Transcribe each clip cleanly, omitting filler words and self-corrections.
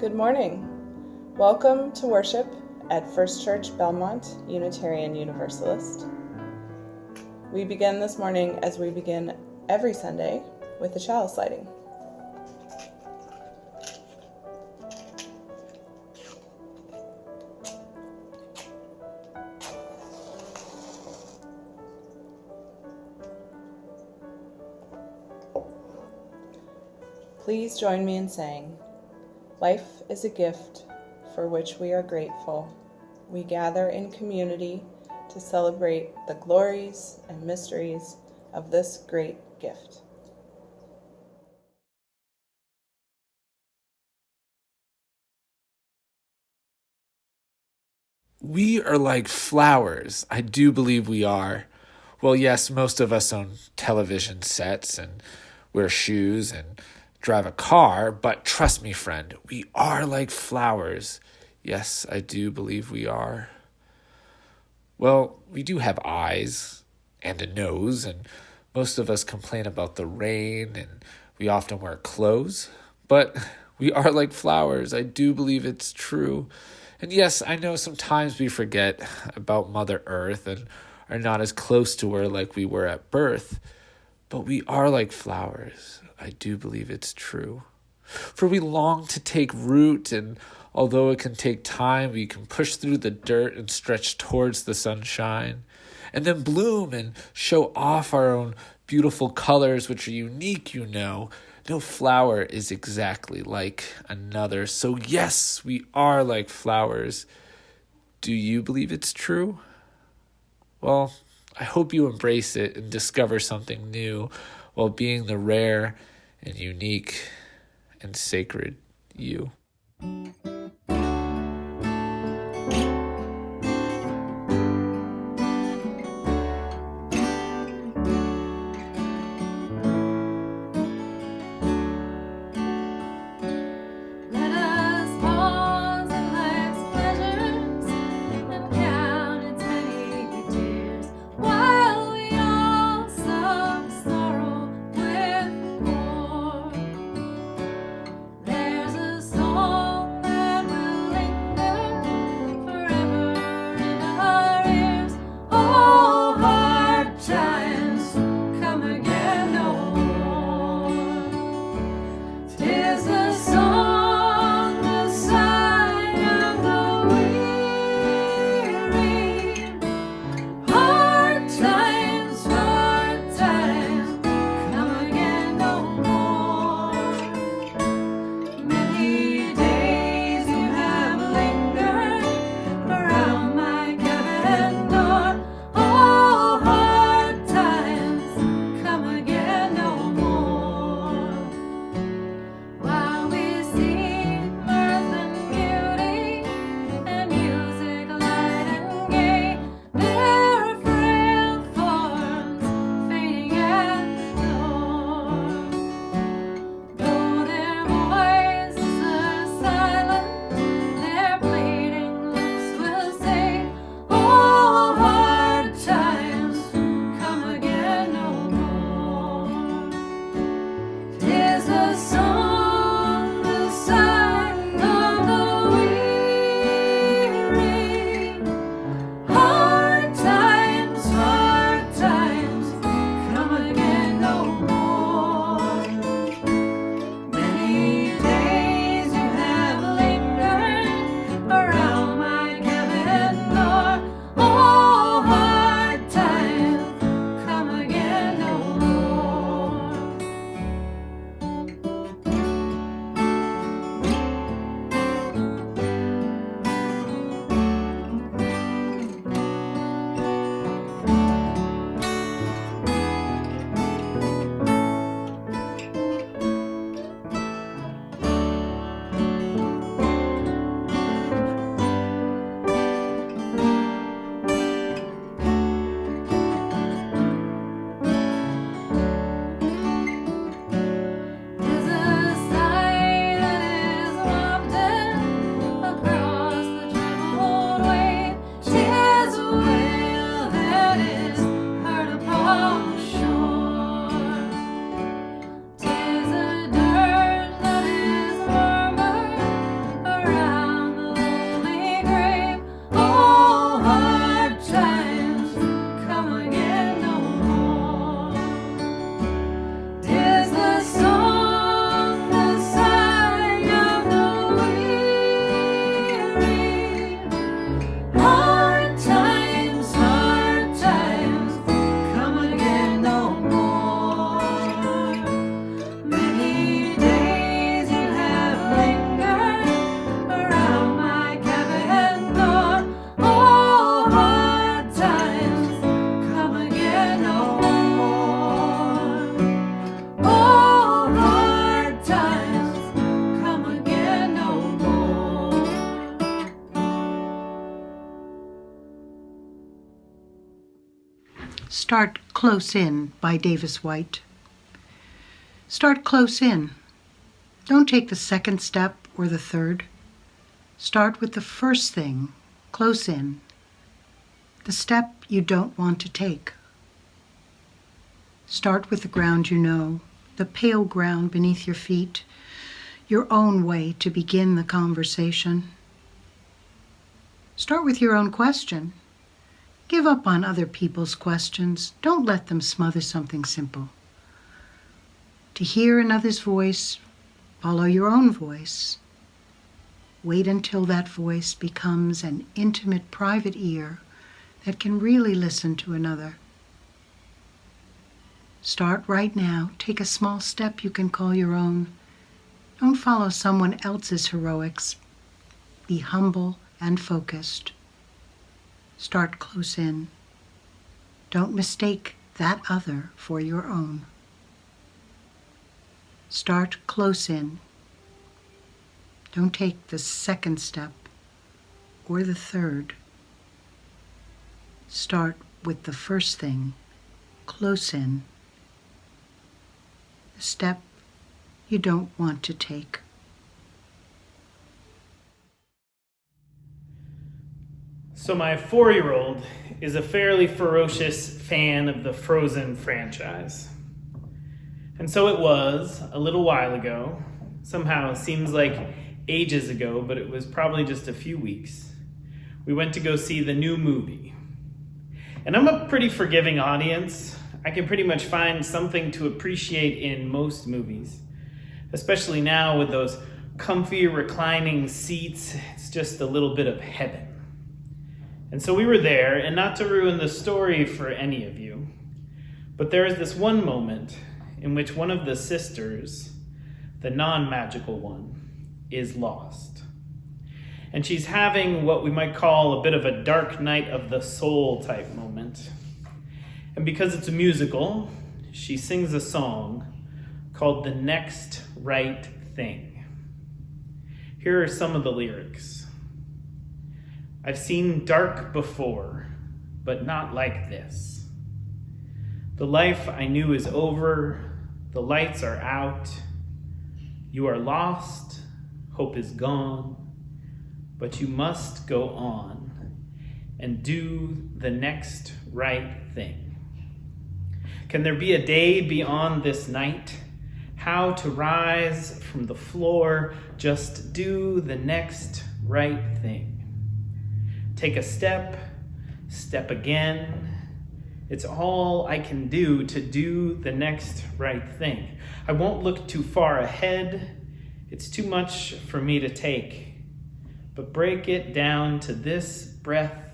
Good morning. Welcome to worship at First Church Belmont, Unitarian Universalist. We begin this morning, as we begin every Sunday, with the chalice lighting. Please join me in saying, life is a gift for which we are grateful. We gather in community to celebrate the glories and mysteries of this great gift. We are like flowers. I do believe we are. Well, yes, most of us own television sets and wear shoes and drive a car, but trust me, friend, we are like flowers. Yes, I do believe we are. Well, we do have eyes and a nose, and most of us complain about the rain, and we often wear clothes, but we are like flowers. I do believe it's true. And yes, I know sometimes we forget about Mother Earth and are not as close to her like we were at birth, but we are like flowers. I do believe it's true. For we long to take root, and although it can take time, we can push through the dirt and stretch towards the sunshine, and then bloom and show off our own beautiful colors, which are unique, you know. No flower is exactly like another. So yes, we are like flowers. Do you believe it's true? Well, I hope you embrace it and discover something new while being the rare and unique and sacred you. Start Close In by Davis White. Start close in. Don't take the second step or the third. Start with the first thing, close in, the step you don't want to take. Start with the ground you know, the pale ground beneath your feet, your own way to begin the conversation. Start with your own question. Give up on other people's questions. Don't let them smother something simple. To hear another's voice, follow your own voice. Wait until that voice becomes an intimate, private ear that can really listen to another. Start right now. Take a small step you can call your own. Don't follow someone else's heroics. Be humble and focused. Start close in. Don't mistake that other for your own. Start close in. Don't take the second step or the third. Start with the first thing, close in, the step you don't want to take. So my 4-year-old is a fairly ferocious fan of the Frozen franchise. And so it was a little while ago. Somehow it seems like ages ago, but it was probably just a few weeks. We went to go see the new movie. And I'm a pretty forgiving audience. I can pretty much find something to appreciate in most movies, especially now with those comfy reclining seats. It's just a little bit of heaven. And so we were there, and not to ruin the story for any of you, but there is this one moment in which one of the sisters, the non-magical one, is lost. And she's having what we might call a bit of a dark night of the soul type moment. And because it's a musical, she sings a song called The Next Right Thing. Here are some of the lyrics. I've seen dark before, but not like this. The life I knew is over, the lights are out. You are lost, hope is gone, but you must go on and do the next right thing. Can there be a day beyond this night? How to rise from the floor, just do the next right thing. Take a step, step again. It's all I can do to do the next right thing. I won't look too far ahead. It's too much for me to take. But break it down to this breath,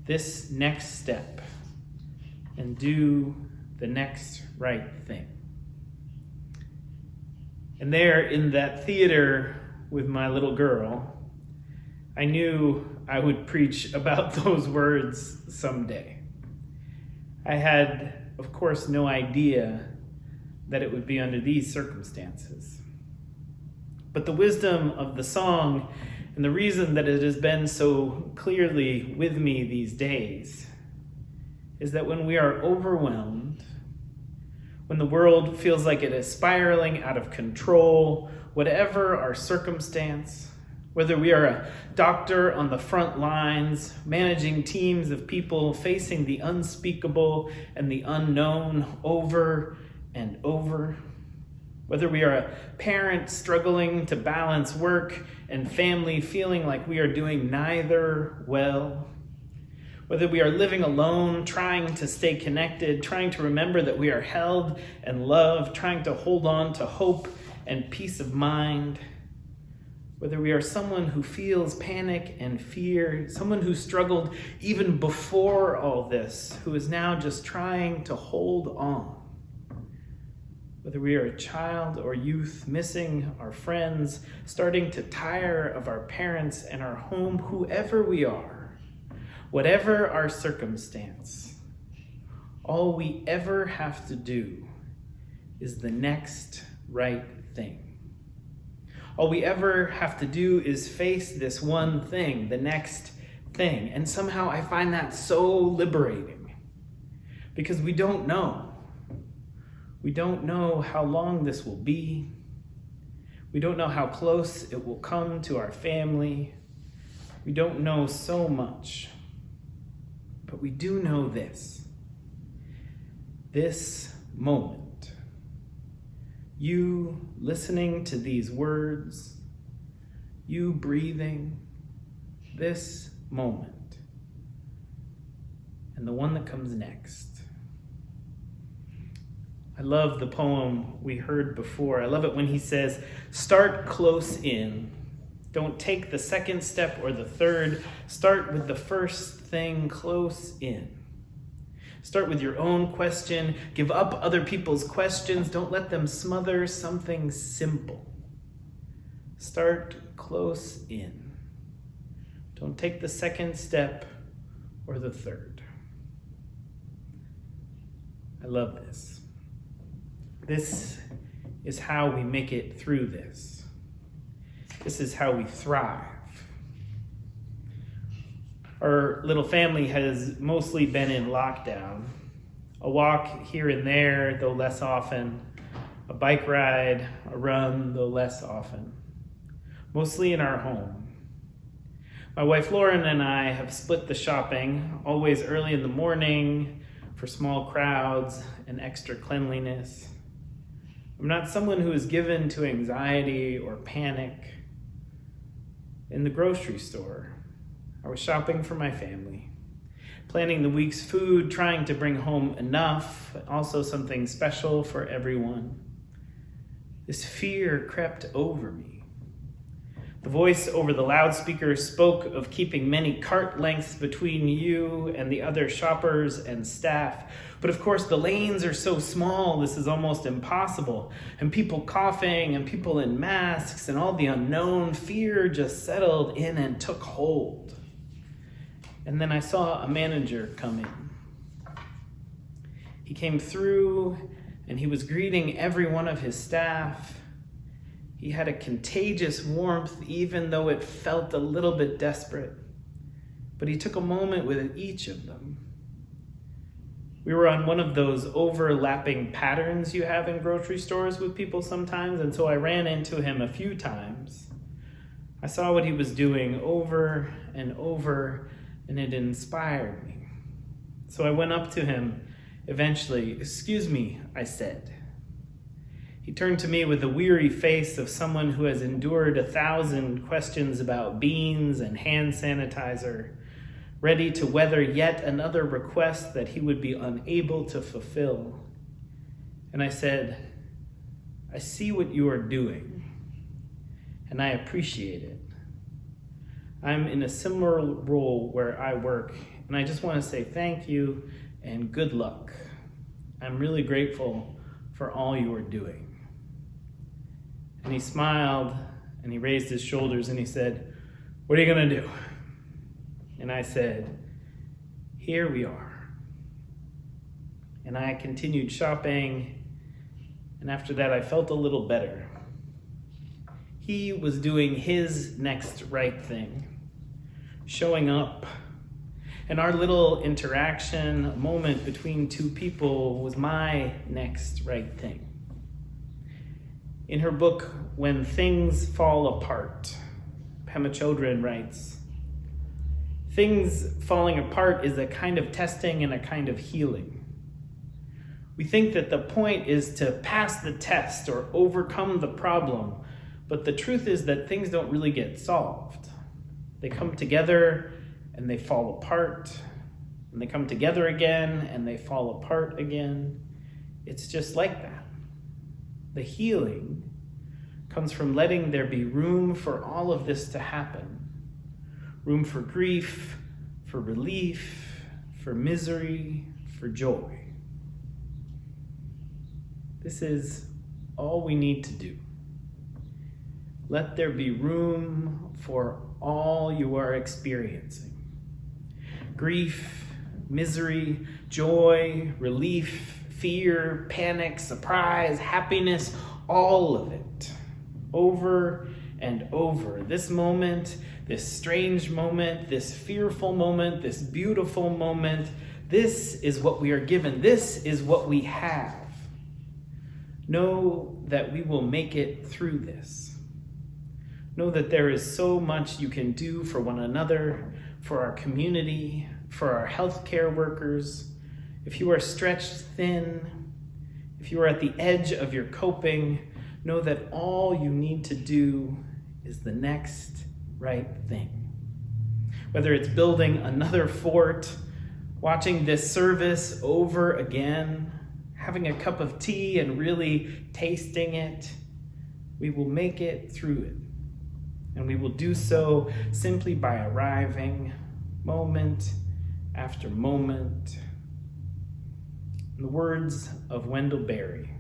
this next step, and do the next right thing. And there in that theater with my little girl, I knew I would preach about those words someday. I had, of course, no idea that it would be under these circumstances. But the wisdom of the song and the reason that it has been so clearly with me these days is that when we are overwhelmed, when the world feels like it is spiraling out of control, whatever our circumstance, whether we are a doctor on the front lines, managing teams of people facing the unspeakable and the unknown over and over, whether we are a parent struggling to balance work and family, feeling like we are doing neither well, whether we are living alone, trying to stay connected, trying to remember that we are held and loved, trying to hold on to hope and peace of mind, whether we are someone who feels panic and fear, someone who struggled even before all this, who is now just trying to hold on, whether we are a child or youth, missing our friends, starting to tire of our parents and our home, whoever we are, whatever our circumstance, all we ever have to do is the next right thing. All we ever have to do is face this one thing, the next thing. And somehow I find that so liberating. because we don't know. We don't know how long this will be. We don't know how close it will come to our family. We don't know so much. But we do know this. This moment. You listening to these words. You breathing. This moment. And the one that comes next. I love the poem we heard before. I love it when he says, start close in. Don't take the second step or the third. Start with the first thing close in. Start with your own question. Give up other people's questions. Don't let them smother something simple. Start close in. Don't take the second step or the third. I love this. This is how we make it through this. This is how we thrive. Our little family has mostly been in lockdown. A walk here and there, though less often. A bike ride, a run, though less often. Mostly in our home. My wife Lauren and I have split the shopping, always early in the morning, for small crowds and extra cleanliness. I'm not someone who is given to anxiety or panic. In the grocery store, I was shopping for my family, planning the week's food, trying to bring home enough, but also something special for everyone. This fear crept over me. The voice over the loudspeaker spoke of keeping many cart lengths between you and the other shoppers and staff. But of course, the lanes are so small, this is almost impossible. And people coughing and people in masks and all the unknown, fear just settled in and took hold. And then I saw a manager come in. He came through and he was greeting every one of his staff. He had a contagious warmth, even though it felt a little bit desperate. But he took a moment with each of them. We were on one of those overlapping patterns you have in grocery stores with people sometimes, and so I ran into him a few times. I saw what he was doing over and over, and it inspired me. So I went up to him eventually. "Excuse me," I said. He turned to me with the weary face of someone who has endured 1,000 questions about beans and hand sanitizer, ready to weather yet another request that he would be unable to fulfill. And I said, "I see what you are doing, and I appreciate it. I'm in a similar role where I work, and I just want to say thank you and good luck. I'm really grateful for all you are doing." And he smiled, and he raised his shoulders, and he said, "What are you going to do?" And I said, "Here we are." And I continued shopping, and after that I felt a little better. He was doing his next right thing, showing up. And our little interaction, a moment between two people, was my next right thing. In her book, When Things Fall Apart, Pema Chodron writes, "Things falling apart is a kind of testing and a kind of healing. We think that the point is to pass the test or overcome the problem, but the truth is that things don't really get solved. They come together and they fall apart, and they come together again and they fall apart again. It's just like that. The healing comes from letting there be room for all of this to happen. Room for grief, for relief, for misery, for joy. This is all we need to do. Let there be room for all you are experiencing. Grief, misery, joy, relief, fear, panic, surprise, happiness, all of it. Over and over. This moment, this strange moment, this fearful moment, this beautiful moment, This is what we are given. This is what we have. Know that we will make it through this. Know that there is so much you can do for one another, for our community, for our healthcare workers. If you are stretched thin, if you are at the edge of your coping, know that all you need to do is the next right thing. Whether it's building another fort, watching this service over again, having a cup of tea and really tasting it, we will make it through it. And we will do so simply by arriving moment after moment. In the words of Wendell Berry,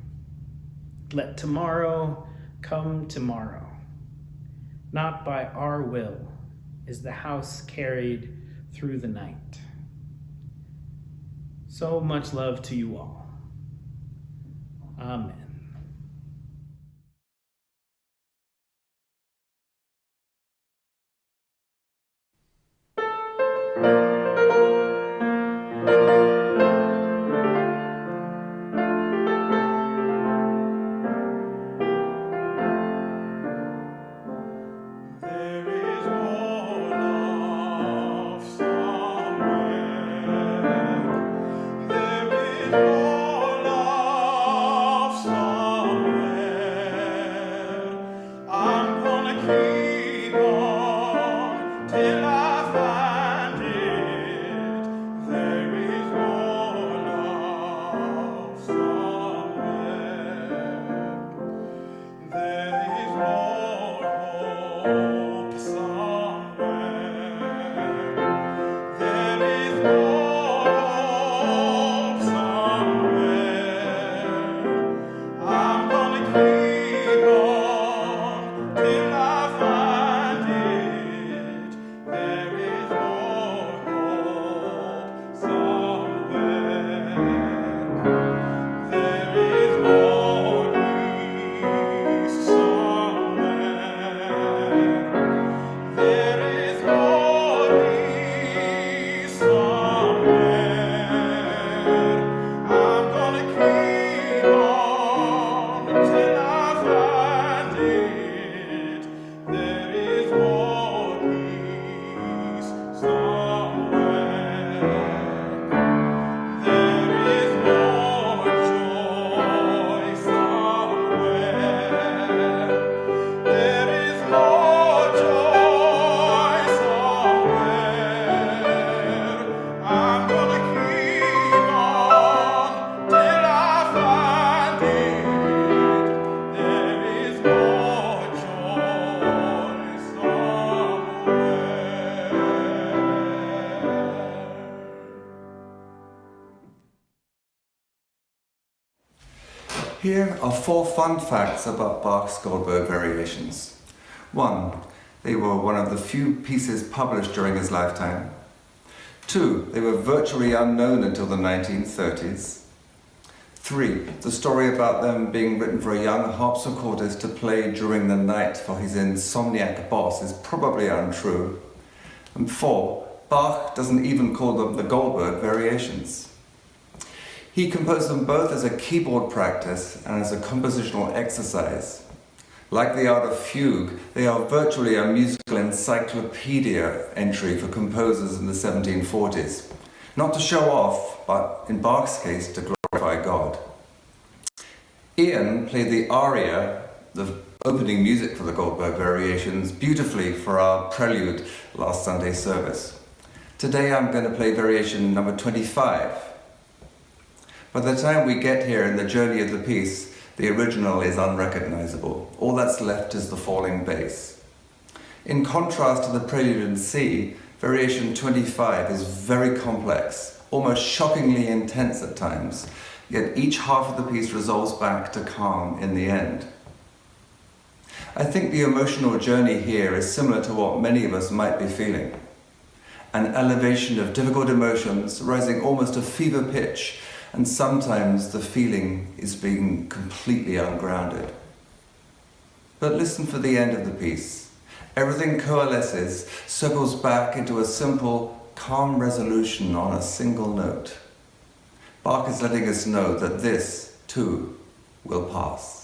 let tomorrow come tomorrow. Not by our will is the house carried through the night. So much love to you all. Amen. Here are 4 fun facts about Bach's Goldberg variations. 1. They were one of the few pieces published during his lifetime. 2. They were virtually unknown until the 1930s. 3. The story about them being written for a young harpsichordist to play during the night for his insomniac boss is probably untrue. And 4. Bach doesn't even call them the Goldberg variations. He composed them both as a keyboard practice and as a compositional exercise. Like the art of fugue, they are virtually a musical encyclopedia entry for composers in the 1740s. Not to show off, but in Bach's case, to glorify God. Ian played the aria, the opening music for the Goldberg variations, beautifully for our Prelude last Sunday service. Today I'm going to play variation number 25. By the time we get here in the journey of the piece, the original is unrecognizable. All that's left is the falling bass. In contrast to the Prelude in C, variation 25 is very complex, almost shockingly intense at times, yet each half of the piece resolves back to calm in the end. I think the emotional journey here is similar to what many of us might be feeling. An elevation of difficult emotions rising almost to fever pitch, and sometimes the feeling is being completely ungrounded. But listen for the end of the piece. Everything coalesces, circles back into a simple, calm resolution on a single note. Bach is letting us know that this, too, will pass.